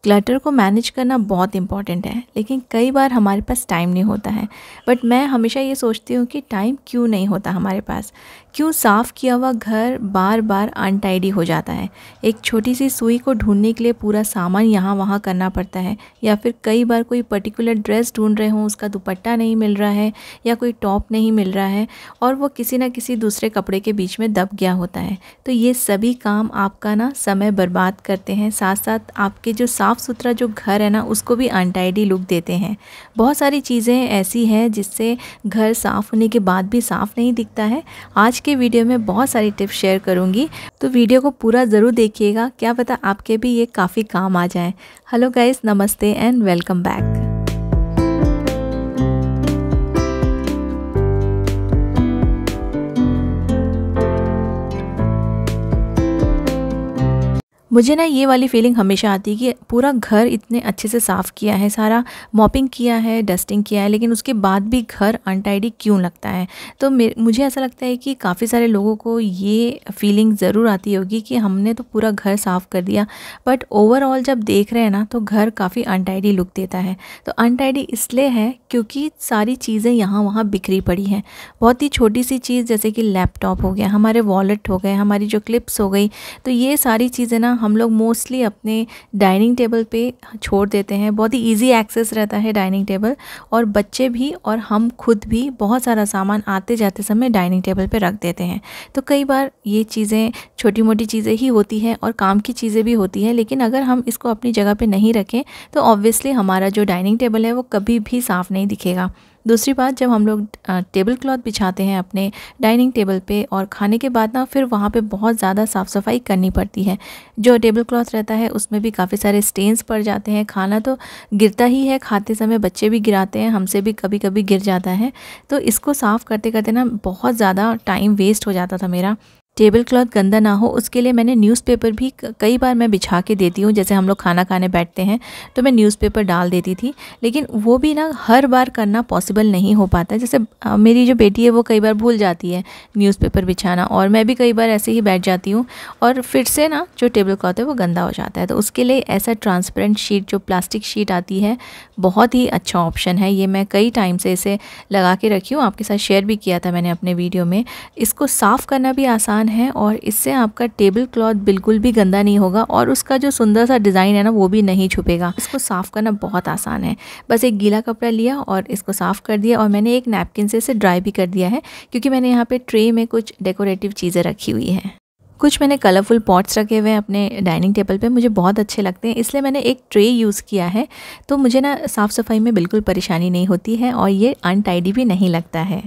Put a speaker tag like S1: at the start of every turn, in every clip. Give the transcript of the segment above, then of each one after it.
S1: Clutter को manage करना बहुत इम्पॉर्टेंट है, लेकिन कई बार हमारे पास टाइम नहीं होता है। बट मैं हमेशा ये सोचती हूँ कि टाइम क्यों नहीं होता हमारे पास, क्यों साफ़ किया हुआ घर बार बार अनटाइडी हो जाता है। एक छोटी सी सुई को ढूंढने के लिए पूरा सामान यहाँ वहाँ करना पड़ता है, या फिर कई बार कोई पर्टिकुलर ड्रेस ढूंढ रहे हों, उसका दुपट्टा नहीं मिल रहा है या कोई टॉप नहीं मिल रहा है और वो किसी न किसी दूसरे कपड़े के बीच में दब गया होता है। तो ये सभी काम आपका ना समय बर्बाद करते हैं, साथ साथ आपके जो साफ़ सुथरा जो घर है ना उसको भी अनटाइडी लुक देते हैं। बहुत सारी चीज़ें ऐसी हैं जिससे घर साफ़ होने के बाद भी साफ़ नहीं दिखता है। आज के वीडियो में बहुत सारी टिप्स शेयर करूंगी, तो वीडियो को पूरा ज़रूर देखिएगा, क्या पता आपके भी ये काफ़ी काम आ जाए। हेलो गाइस, नमस्ते एंड वेलकम बैक। मुझे ना ये वाली फीलिंग हमेशा आती है कि पूरा घर इतने अच्छे से साफ़ किया है, सारा मॉपिंग किया है, डस्टिंग किया है, लेकिन उसके बाद भी घर अनटाइडी क्यों लगता है। तो मुझे ऐसा लगता है कि काफ़ी सारे लोगों को ये फीलिंग ज़रूर आती होगी कि हमने तो पूरा घर साफ़ कर दिया, बट ओवरऑल जब देख रहे हैं ना तो घर काफ़ी अनटाइडी लुक देता है। तो अनटाइडी इसलिए है क्योंकि सारी चीज़ें यहाँ वहाँ बिखरी पड़ी हैं। बहुत ही छोटी सी चीज़ जैसे कि लैपटॉप हो गया, हमारे वॉलेट हो गए, हमारी जो क्लिप्स हो गई, तो ये सारी चीज़ें ना हम लोग मोस्टली अपने डाइनिंग टेबल पे छोड़ देते हैं। बहुत ही इजी एक्सेस रहता है डाइनिंग टेबल, और बच्चे भी और हम खुद भी बहुत सारा सामान आते जाते समय डाइनिंग टेबल पे रख देते हैं। तो कई बार ये चीज़ें छोटी मोटी चीज़ें ही होती हैं और काम की चीज़ें भी होती हैं, लेकिन अगर हम इसको अपनी जगह पे नहीं रखें तो ऑब्वियसली हमारा जो डाइनिंग टेबल है वो कभी भी साफ़ नहीं दिखेगा। दूसरी बात, जब हम लोग टेबल क्लॉथ बिछाते हैं अपने डाइनिंग टेबल पे और खाने के बाद ना फिर वहाँ पे बहुत ज़्यादा साफ़ सफाई करनी पड़ती है। जो टेबल क्लॉथ रहता है उसमें भी काफ़ी सारे स्टेन्स पड़ जाते हैं, खाना तो गिरता ही है, खाते समय बच्चे भी गिराते हैं, हमसे भी कभी कभी गिर जाता है। तो इसको साफ़ करते करते ना बहुत ज़्यादा टाइम वेस्ट हो जाता था मेरा। टेबल क्लॉथ गंदा ना हो उसके लिए मैंने न्यूज़पेपर भी कई बार मैं बिछा के देती हूँ। जैसे हम लोग खाना खाने बैठते हैं तो मैं न्यूज़पेपर डाल देती थी, लेकिन वो भी ना हर बार करना पॉसिबल नहीं हो पाता। जैसे मेरी जो बेटी है वो कई बार भूल जाती है न्यूज़पेपर बिछाना, और मैं भी कई बार ऐसे ही बैठ जाती हूँ और फिर से ना जो टेबल क्लॉथ है वो गंदा हो जाता है। तो उसके लिए ऐसा ट्रांसपेरेंट शीट, जो प्लास्टिक शीट आती है, बहुत ही अच्छा ऑप्शन है। ये मैं कई टाइम से इसे लगा के रखी हूँ, आपके साथ शेयर भी किया था मैंने अपने वीडियो में। इसको साफ़ करना भी आसान है और इससे आपका टेबल क्लॉथ बिल्कुल भी गंदा नहीं होगा और उसका जो सुंदर सा डिज़ाइन है ना वो भी नहीं छुपेगा। इसको साफ़ करना बहुत आसान है। बस एक गीला कपड़ा लिया और इसको साफ़ कर दिया, और मैंने एक नैपकिन से इसे ड्राई भी कर दिया है, क्योंकि मैंने यहाँ पे ट्रे में कुछ डेकोरेटिव चीज़ें रखी हुई हैं। कुछ मैंने कलरफुल पॉट्स रखे हुए हैं अपने डाइनिंग टेबल पे, मुझे बहुत अच्छे लगते हैं, इसलिए मैंने एक ट्रे यूज़ किया है। तो मुझे ना साफ़ सफाई में बिल्कुल परेशानी नहीं होती है और ये अनटाइडी भी नहीं लगता है।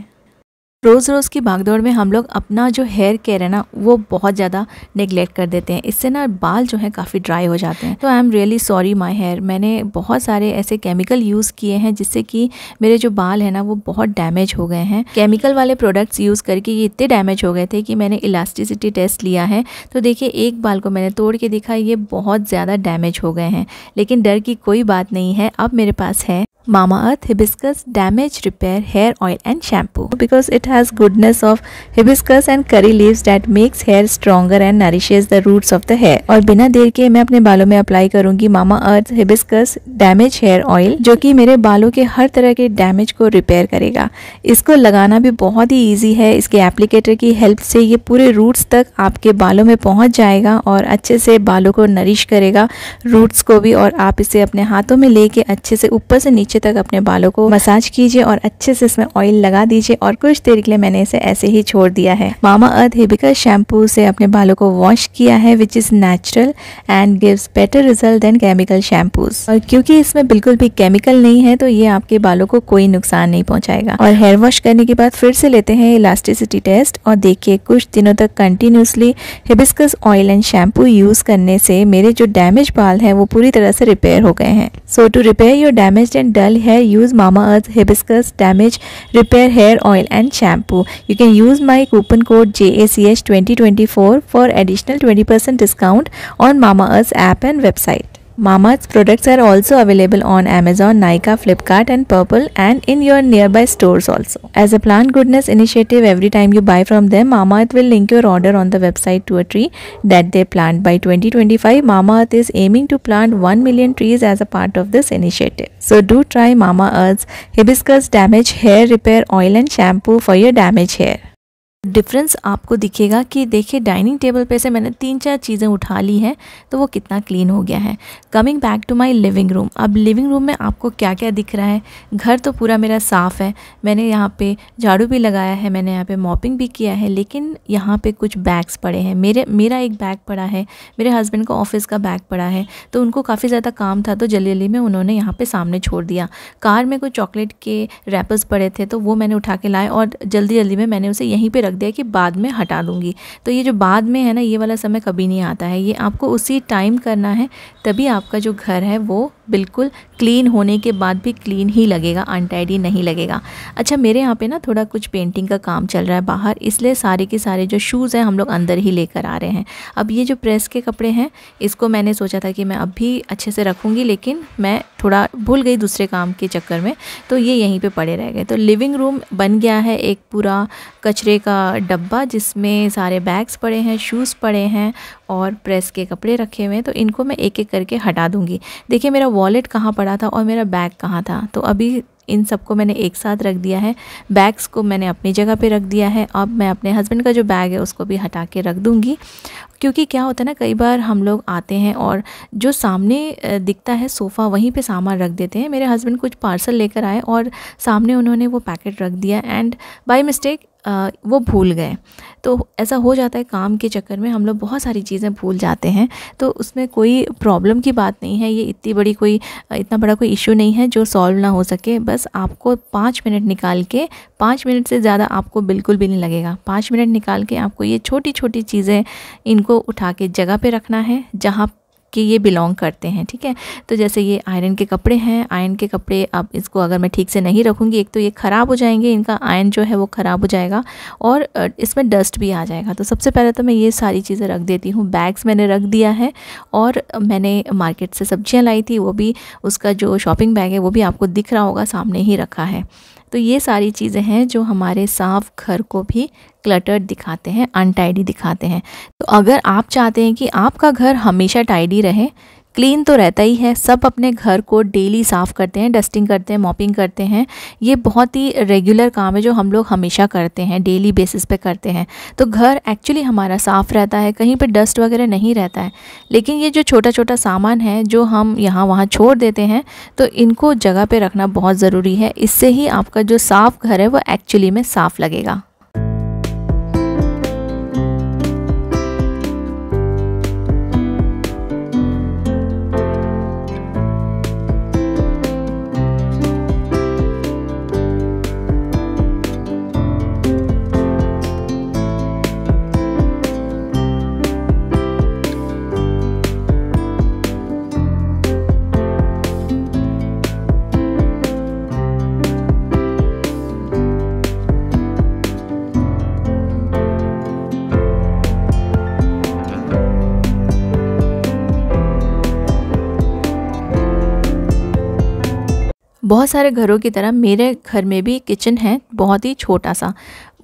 S1: रोज़ रोज़ की भागदौड़ में हम लोग अपना जो हेयर केयर है ना वो बहुत ज़्यादा नेगलेक्ट कर देते हैं। इससे ना बाल जो है काफ़ी ड्राई हो जाते हैं। तो I am really sorry my hair. मैंने बहुत सारे ऐसे केमिकल यूज़ किए हैं जिससे कि मेरे जो बाल है ना वो बहुत डैमेज हो गए हैं। केमिकल वाले प्रोडक्ट्स यूज़ करके ये इतने डैमेज हो गए थे कि मैंने इलास्टिसिटी टेस्ट लिया है, तो देखिए एक बाल को मैंने तोड़ के दिखा, ये बहुत ज़्यादा डैमेज हो गए हैं। लेकिन डर की कोई बात नहीं है, अब मेरे पास है Mamaearth Hibiscus Damage Repair Hair Oil and Shampoo, because it has goodness of hibiscus and curry leaves that makes hair stronger and nourishes the roots of the hair। और बिना देर के मैं अपने बालों में अप्लाई करूंगी Mamaearth Hibiscus Damage Hair Oil, जो कि मेरे बालों के हर तरह के डैमेज को रिपेयर करेगा। इसको लगाना भी बहुत ही ईजी है। इसके एप्लीकेटर की हेल्प से ये पूरे रूट्स तक आपके बालों में पहुंच जाएगा और अच्छे से बालों को नरिश करेगा, रूट्स को भी। और आप इसे अपने हाथों में लेके अच्छे से ऊपर से नीचे तक अपने बालों को मसाज कीजिए और अच्छे से इसमें ऑयल लगा दीजिए, और कुछ देर के लिए मैंने इसे ऐसे ही छोड़ दिया है। Mamaearth हिबिस्कस शैम्पू से अपने बालों को वॉश किया है, which is natural and gives better result than chemical shampoos. और क्योंकि इसमें बिल्कुल भी केमिकल नहीं है तो ये आपके बालों को कोई नुकसान नहीं पहुंचाएगा। और हेयर वॉश करने के बाद फिर से लेते हैं इलास्टिसिटी टेस्ट, और देखिए कुछ दिनों तक continuously hibiscus oil and shampoo use करने से मेरे जो डैमेज बाल हैं वो पूरी तरह से रिपेयर हो गए हैं। So to repair your damaged and dull hair, use Mamaearth Hibiscus Damage Repair Hair Oil and Shampoo. You can use my coupon code JACH2024 for additional 20% discount on Mamaearth's app and website. Mamaearth's products are also available on Amazon, Nykaa, Flipkart and Purple and in your nearby stores also. As a plant goodness initiative, every time you buy from them, Mamaearth will link your order on the website to a tree that they plant. By 2025, Mamaearth is aiming to plant 1 million trees as a part of this initiative. So do try Mamaearth's Hibiscus Damage Hair Repair Oil and Shampoo for your damaged hair. Difference आपको दिखेगा कि देखिए dining table पे से मैंने 3-4 चीज़ें उठा ली हैं तो वो कितना क्लीन हो गया है। Coming back to my living room, अब लिविंग रूम में आपको क्या क्या दिख रहा है। घर तो पूरा मेरा साफ़ है, मैंने यहाँ पे झाड़ू भी लगाया है, मैंने यहाँ पे मॉपिंग भी किया है, लेकिन यहाँ पे कुछ बैग्स पड़े हैं। मेरा एक बैग पड़ा है, मेरे हस्बैंड का ऑफिस का बैग पड़ा है, तो उनको काफ़ी ज़्यादा काम था तो जल्दी जल्दी में उन्होंने यहाँ पर सामने छोड़ दिया। कार में कुछ चॉकलेट के रैपर्स पड़े थे तो वो मैंने उठा के लाए और जल्दी जल्दी में मैंने उसे यहीं पर रख दिया कि बाद में हटा दूंगी। तो ये जो बाद में है ना, ये वाला समय कभी नहीं आता है, ये आपको उसी टाइम करना है, तभी आपका जो घर है वो बिल्कुल क्लीन होने के बाद भी क्लीन ही लगेगा, अनटाइडी नहीं लगेगा। अच्छा, मेरे यहाँ पे ना थोड़ा कुछ पेंटिंग का काम चल रहा है बाहर, इसलिए सारे के सारे जो शूज़ हैं हम लोग अंदर ही लेकर आ रहे हैं। अब ये जो प्रेस के कपड़े हैं इसको मैंने सोचा था कि मैं अब भी अच्छे से रखूँगी, लेकिन मैं थोड़ा भूल गई दूसरे काम के चक्कर में, तो ये यहीं पर पड़े रह गए। तो लिविंग रूम बन गया है एक पूरा कचरे का डब्बा जिसमें सारे बैग्स पड़े हैं, शूज़ पड़े हैं और प्रेस के कपड़े रखे हुए हैं। तो इनको मैं एक एक करके हटा दूंगी। देखिए मेरा वॉलेट कहाँ पड़ा था और मेरा बैग कहाँ था, तो अभी इन सबको मैंने एक साथ रख दिया है। बैग्स को मैंने अपनी जगह पे रख दिया है। अब मैं अपने हस्बैंड का जो बैग है उसको भी हटा के रख दूंगी, क्योंकि क्या होता है ना, कई बार हम लोग आते हैं और जो सामने दिखता है सोफ़ा वहीं पे सामान रख देते हैं। मेरे हस्बैंड कुछ पार्सल लेकर आए और सामने उन्होंने वो पैकेट रख दिया एंड बाय मिस्टेक वो भूल गए। तो ऐसा हो जाता है, काम के चक्कर में हम लोग बहुत सारी चीज़ें भूल जाते हैं, तो उसमें कोई प्रॉब्लम की बात नहीं है। ये इतना बड़ा कोई इशू नहीं है जो सॉल्व ना हो सके। बस आपको 5 मिनट निकाल के, 5 मिनट से ज़्यादा आपको बिल्कुल भी नहीं लगेगा, 5 मिनट निकाल के आपको ये छोटी छोटी चीज़ें इनको उठा के जगह पे रखना है जहाँ कि ये बिलोंग करते हैं। ठीक है, तो जैसे ये आयरन के कपड़े हैं, आयरन के कपड़े अब इसको अगर मैं ठीक से नहीं रखूँगी, एक तो ये ख़राब हो जाएंगे, इनका आयरन जो है वो ख़राब हो जाएगा और इसमें डस्ट भी आ जाएगा। तो सबसे पहले तो मैं ये सारी चीज़ें रख देती हूँ। बैग्स मैंने रख दिया है और मैंने मार्केट से सब्जियाँ लाई थी, वो भी उसका जो शॉपिंग बैग है वो भी आपको दिख रहा होगा, सामने ही रखा है। तो ये सारी चीज़ें हैं जो हमारे साफ़ घर को भी क्लटर्ड दिखाते हैं, अनटाइडी दिखाते हैं। तो अगर आप चाहते हैं कि आपका घर हमेशा टाइडी रहे, क्लीन तो रहता ही है, सब अपने घर को डेली साफ़ करते हैं, डस्टिंग करते हैं, मॉपिंग करते हैं, ये बहुत ही रेगुलर काम है जो हम लोग हमेशा करते हैं, डेली बेसिस पे करते हैं। तो घर एक्चुअली हमारा साफ़ रहता है, कहीं पे डस्ट वगैरह नहीं रहता है। लेकिन ये जो छोटा छोटा सामान है जो हम यहाँ वहाँ छोड़ देते हैं, तो इनको जगह पे रखना बहुत ज़रूरी है। इससे ही आपका जो साफ़ घर है वो एक्चुअली में साफ़ लगेगा। बहुत सारे घरों की तरह मेरे घर में भी किचन है, बहुत ही छोटा सा।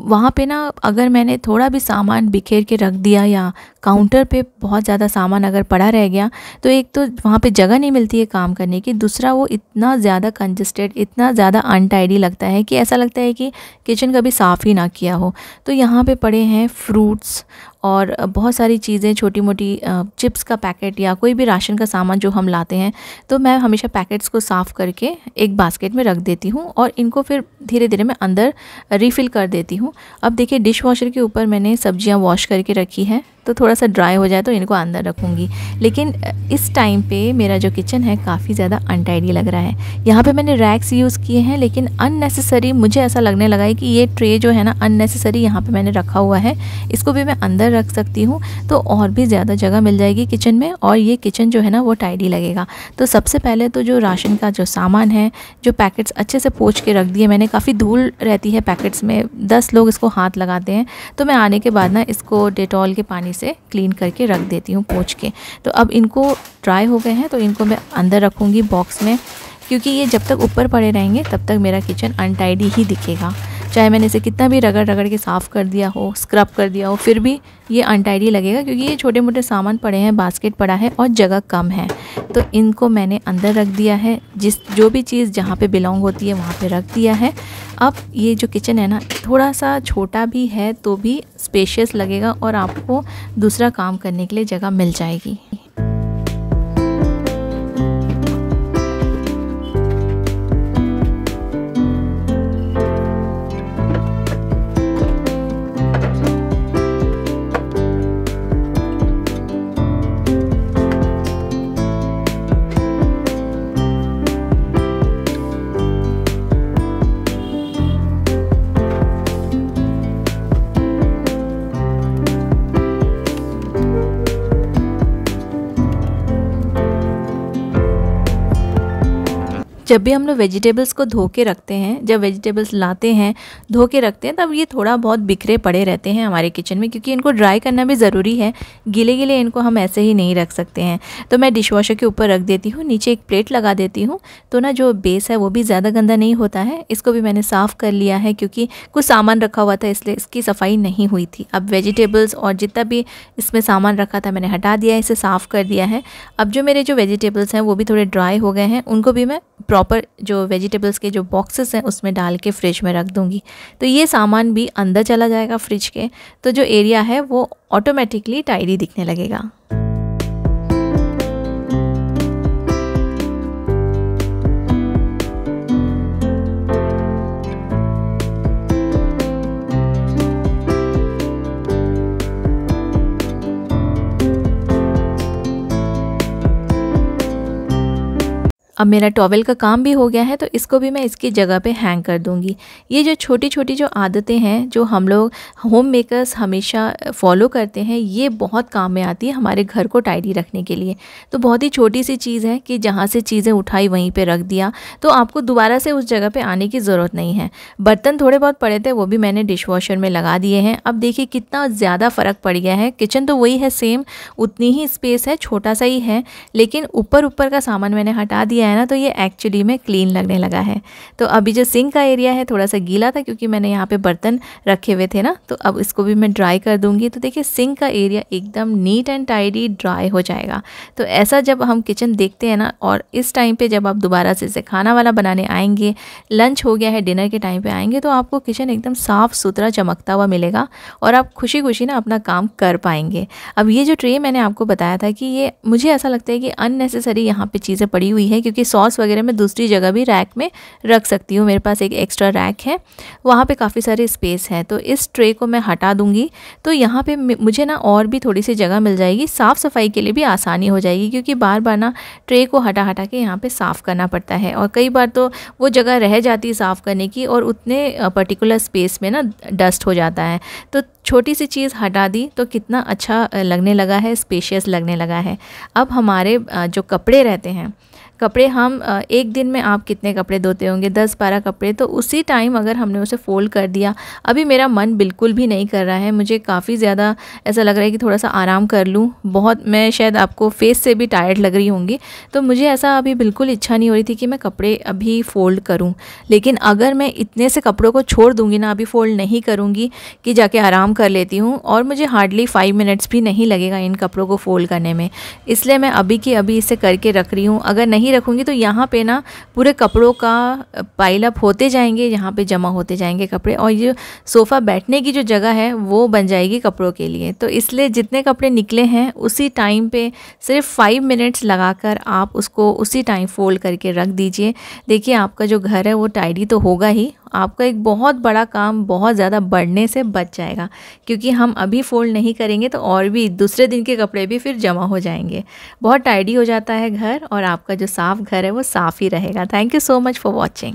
S1: वहाँ पे ना अगर मैंने थोड़ा भी सामान बिखेर के रख दिया या काउंटर पे बहुत ज़्यादा सामान अगर पड़ा रह गया, तो एक तो वहाँ पे जगह नहीं मिलती है काम करने की, दूसरा वो इतना ज़्यादा कंजस्टेड, इतना ज़्यादा अनटाइडी लगता है कि ऐसा लगता है कि किचन कभी साफ़ ही ना किया हो। तो यहाँ पे पड़े हैं फ्रूट्स और बहुत सारी चीज़ें, छोटी मोटी चिप्स का पैकेट या कोई भी राशन का सामान जो हम लाते हैं, तो मैं हमेशा पैकेट्स को साफ़ करके एक बास्केट में रख देती हूँ और इनको फिर धीरे धीरे मैं अंदर रिफ़िल कर देती हूँ। अब देखिए डिश वॉशर के ऊपर मैंने सब्जियाँ वॉश करके रखी है, तो थोड़ा सा ड्राई हो जाए तो इनको अंदर रखूँगी। लेकिन इस टाइम पे मेरा जो किचन है काफ़ी ज़्यादा अनटाइडी लग रहा है। यहाँ पे मैंने रैक्स यूज़ किए हैं, लेकिन अननेसेसरी मुझे ऐसा लगने लगा है कि ये ट्रे जो है ना अननेसेसरी यहाँ पे मैंने रखा हुआ है, इसको भी मैं अंदर रख सकती हूँ तो और भी ज़्यादा जगह मिल जाएगी किचन में और ये किचन जो है ना वो टाइडी लगेगा। तो सबसे पहले तो जो राशन का जो सामान है, जो पैकेट्स अच्छे से पोंछ के रख दिए मैंने, काफ़ी धूल रहती है पैकेट्स में, 10 लोग इसको हाथ लगाते हैं। तो मैं आने के बाद ना इसको डेटॉल के पानी से क्लीन करके रख देती हूँ पोंछ के। तो अब इनको ड्राई हो गए हैं तो इनको मैं अंदर रखूँगी बॉक्स में, क्योंकि ये जब तक ऊपर पड़े रहेंगे तब तक मेरा किचन अनटाइडी ही दिखेगा। चाहे मैंने इसे कितना भी रगड़ रगड़ के साफ़ कर दिया हो, स्क्रब कर दिया हो, फिर भी ये अनटाइडी लगेगा, क्योंकि ये छोटे मोटे सामान पड़े हैं, बास्केट पड़ा है और जगह कम है। तो इनको मैंने अंदर रख दिया है, जो भी चीज़ जहाँ पे बिलोंग होती है वहाँ पे रख दिया है। अब ये जो किचन है ना, थोड़ा सा छोटा भी है तो भी स्पेशियस लगेगा और आपको दूसरा काम करने के लिए जगह मिल जाएगी। जब भी हम लोग वेजिटेबल्स को धो के रखते हैं, जब वेजिटेबल्स लाते हैं धो के रखते हैं, तब ये थोड़ा बहुत बिखरे पड़े रहते हैं हमारे किचन में, क्योंकि इनको ड्राई करना भी ज़रूरी है। गीले गीले इनको हम ऐसे ही नहीं रख सकते हैं। तो मैं डिश वॉशर के ऊपर रख देती हूँ, नीचे एक प्लेट लगा देती हूँ, तो ना जो बेस है वो भी ज़्यादा गंदा नहीं होता है। इसको भी मैंने साफ़ कर लिया है, क्योंकि कुछ सामान रखा हुआ था इसलिए इसकी सफाई नहीं हुई थी। अब वेजिटेबल्स और जितना भी इसमें सामान रखा था मैंने हटा दिया है, इसे साफ़ कर दिया है। अब जो मेरे जो वेजिटेबल्स हैं वो भी थोड़े ड्राई हो गए हैं, उनको भी मैं प्रॉपर जो वेजिटेबल्स के जो बॉक्सेस हैं उसमें डाल के फ्रिज में रख दूंगी। तो ये सामान भी अंदर चला जाएगा फ्रिज के, तो जो एरिया है वो ऑटोमेटिकली टाइडी दिखने लगेगा। अब मेरा टॉवेल का काम भी हो गया है, तो इसको भी मैं इसकी जगह पे हैंग कर दूंगी। ये जो छोटी छोटी जो आदतें हैं जो हम लोग होम मेकर्स हमेशा फॉलो करते हैं, ये बहुत काम में आती है हमारे घर को टाइडी रखने के लिए। तो बहुत ही छोटी सी चीज़ है कि जहाँ से चीज़ें उठाई वहीं पे रख दिया, तो आपको दोबारा से उस जगह पे आने की ज़रूरत नहीं है। बर्तन थोड़े बहुत पड़े थे वो भी मैंने डिश वॉशर में लगा दिए हैं। अब देखिए कितना ज़्यादा फ़र्क पड़ गया है। किचन तो वही है, सेम उतनी ही स्पेस है, छोटा सा ही है, लेकिन ऊपर का सामान मैंने हटा दिया है ना, तो ये एक्चुअली में क्लीन लगने लगा है। तो अभी जो सिंक का एरिया है थोड़ा सा गीला था, क्योंकि मैंने यहाँ पे बर्तन रखे हुए थे ना, तो अब इसको भी मैं ड्राई कर दूंगी। तो देखिए सिंक का एरिया एकदम नीट एंड टाइडी ड्राई हो जाएगा। तो ऐसा जब हम किचन देखते हैं ना, और इस टाइम पे जब आप दोबारा से इसे खाना वाला बनाने आएंगे, लंच हो गया है, डिनर के टाइम पे आएंगे, तो आपको किचन एकदम साफ़ सुथरा चमकता हुआ मिलेगा और आप खुशी खुशी ना अपना काम कर पाएंगे। अब ये जो ट्रे मैंने आपको बताया था कि ये मुझे ऐसा लगता है कि अननेसेसरी यहाँ पे चीज़ें पड़ी हुई है, क्योंकि सॉस वगैरह मैं दूसरी जगह भी रैक में रख सकती हूँ। मेरे पास एक एक्स्ट्रा रैक है, वहाँ पे काफ़ी सारे स्पेस है। तो इस ट्रे को मैं हटा दूँगी, तो यहाँ पे मुझे ना और भी थोड़ी सी जगह मिल जाएगी, साफ़ सफाई के लिए भी आसानी हो जाएगी, क्योंकि बार बार ना ट्रे को हटा हटा के यहाँ पे साफ़ करना पड़ता है, और कई बार तो वो जगह रह जाती है साफ़ करने की, और उतने पर्टिकुलर स्पेस में ना डस्ट हो जाता है। तो छोटी सी चीज़ हटा दी तो कितना अच्छा लगने लगा है, स्पेशियस लगने लगा है। अब हमारे जो कपड़े रहते हैं, कपड़े हम एक दिन में आप कितने कपड़े धोते होंगे, 10-12 कपड़े, तो उसी टाइम अगर हमने उसे फ़ोल्ड कर दिया। अभी मेरा मन बिल्कुल भी नहीं कर रहा है, मुझे काफ़ी ज़्यादा ऐसा लग रहा है कि थोड़ा सा आराम कर लूँ। बहुत मैं शायद आपको फेस से भी टायर्ड लग रही होंगी, तो मुझे ऐसा अभी बिल्कुल इच्छा नहीं हो रही थी कि मैं कपड़े अभी फ़ोल्ड करूँ। लेकिन अगर मैं इतने से कपड़ों को छोड़ दूँगी ना, अभी फ़ोल्ड नहीं करूँगी कि जाके आराम कर लेती हूँ, और मुझे हार्डली 5 मिनट्स भी नहीं लगेगा इन कपड़ों को फ़ोल्ड करने में, इसलिए मैं अभी की अभी इसे करके रख रही हूँ। अगर नहीं रखूँगी तो यहाँ पे ना पूरे कपड़ों का पाइल अप होते जाएंगे, यहाँ पे जमा होते जाएंगे कपड़े, और ये सोफ़ा बैठने की जो जगह है वो बन जाएगी कपड़ों के लिए। तो इसलिए जितने कपड़े निकले हैं उसी टाइम पे सिर्फ 5 मिनट्स लगाकर आप उसको उसी टाइम फ़ोल्ड करके रख दीजिए। देखिए आपका जो घर है वो टाइडी तो होगा ही, आपका एक बहुत बड़ा काम बहुत ज़्यादा बढ़ने से बच जाएगा, क्योंकि हम अभी फ़ोल्ड नहीं करेंगे तो और भी दूसरे दिन के कपड़े भी फिर जमा हो जाएंगे। बहुत टाइडी हो जाता है घर, और आपका जो साफ़ घर है वो साफ़ ही रहेगा। Thank you so much for watching.